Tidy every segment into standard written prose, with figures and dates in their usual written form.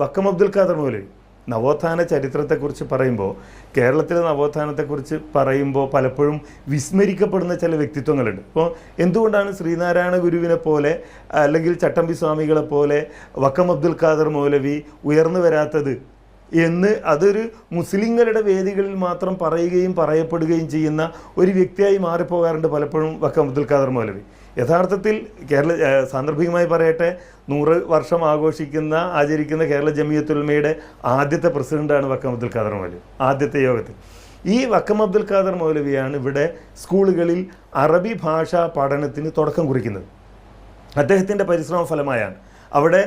വക്കം അബ്ദുൽ ഖാദർ മൗലവി നവോത്ഥാന ചരിത്രത്തെക്കുറിച്ച് പറയുമ്പോൾ, കേരളത്തിലെ നവോത്ഥാനത്തെക്കുറിച്ച് പറയുമ്പോൾ പലപ്പോഴും വിസ്മരിക്കപ്പെടുന്ന ചില വ്യക്തിത്വങ്ങളുണ്ട്. ഇപ്പോൾ എന്തുകൊണ്ടാണ് ശ്രീനാരായണ ഗുരുവിനെ പോലെ അല്ലെങ്കിൽ ചട്ടമ്പി സ്വാമികളെ പോലെ വക്കം അബ്ദുൽ ഖാദർ മൗലവി ഉയർന്നു വരാത്തത് എന്ന് അതൊരു മുസ്ലിങ്ങളുടെ വേദികളിൽ മാത്രം പറയുകയും പറയപ്പെടുകയും ചെയ്യുന്ന ഒരു വ്യക്തിയായി മാറിപ്പോകാറുണ്ട് പലപ്പോഴും വക്കം അബ്ദുൽ ഖാദർ മൗലവി. യഥാർത്ഥത്തിൽ സാന്ദർഭികമായി പറയട്ടെ, 100 വർഷം ആചരിക്കുന്ന കേരള ജമിയത്തുൽ ഉലമയുടെ ആദ്യത്തെ പ്രസിഡന്റാണ് വക്കം അബ്ദുൽ ഖാദർ മൗലവി. ആദ്യത്തെ യോഗത്തിൽ ഈ വക്കം അബ്ദുൽ ഖാദർ മൗലവിയാണ് ഇവിടെ സ്കൂളുകളിൽ അറബി ഭാഷാ പഠനത്തിന് തുടക്കം കുറിക്കുന്നത്. അദ്ദേഹത്തിൻ്റെ പരിശ്രമ ഫലമായാണ്. അവിടെ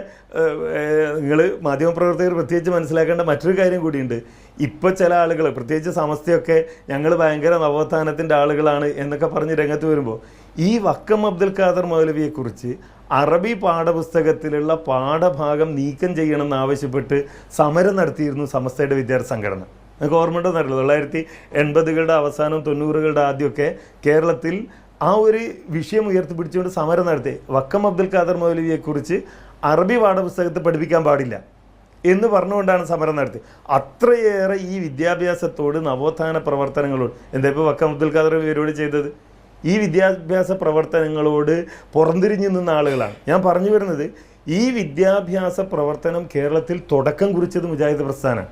നിങ്ങൾ മാധ്യമപ്രവർത്തകർ പ്രത്യേകിച്ച് മനസ്സിലാക്കേണ്ട മറ്റൊരു കാര്യം കൂടിയുണ്ട്. ഇപ്പോൾ ചില ആളുകൾ, പ്രത്യേകിച്ച് സമസ്തയൊക്കെ ഞങ്ങൾ ഭയങ്കര നവോത്ഥാനത്തിൻ്റെ ആളുകളാണ് എന്നൊക്കെ പറഞ്ഞ് രംഗത്ത് വരുമ്പോൾ, ഈ വക്കം അബ്ദുൽ ഖാദർ മൗലവിയെക്കുറിച്ച് അറബി പാഠപുസ്തകത്തിലുള്ള പാഠഭാഗം നീക്കം ചെയ്യണമെന്നാവശ്യപ്പെട്ട് സമരം നടത്തിയിരുന്നു സമസ്തയുടെ വിദ്യാർത്ഥി സംഘടന. നിങ്ങൾക്ക് ഓർമ്മയുണ്ടെന്നറിയില്ല, 1980കളുടെ അവസാനം 90കളുടെ ആദ്യമൊക്കെ കേരളത്തിൽ ആ ഒരു വിഷയം ഉയർത്തിപ്പിടിച്ചുകൊണ്ട് സമരം നടത്തി. വക്കം അബ്ദുൽ ഖാദർ മൗലവിയെക്കുറിച്ച് അറബി പാഠപുസ്തകത്തിൽ പഠിപ്പിക്കാൻ പാടില്ല എന്ന് പറഞ്ഞുകൊണ്ടാണ് സമരം നടത്തി. അത്രയേറെ ഈ വിദ്യാഭ്യാസത്തോട്, നവോത്ഥാന പ്രവർത്തനങ്ങളോട്, എന്താ ഇപ്പോൾ വക്കം അബ്ദുൽ ഖാദർ ഇവരോട് ചെയ്തത്? ഈ വിദ്യാഭ്യാസ പ്രവർത്തനങ്ങളോട് പുറംതിരിഞ്ഞു നിന്ന ആളുകളാണ്. ഞാൻ പറഞ്ഞു വരുന്നത്, ഈ വിദ്യാഭ്യാസ പ്രവർത്തനം കേരളത്തിൽ തുടക്കം കുറിച്ചത് മുജാഹിദ് പ്രസ്ഥാനമാണ്.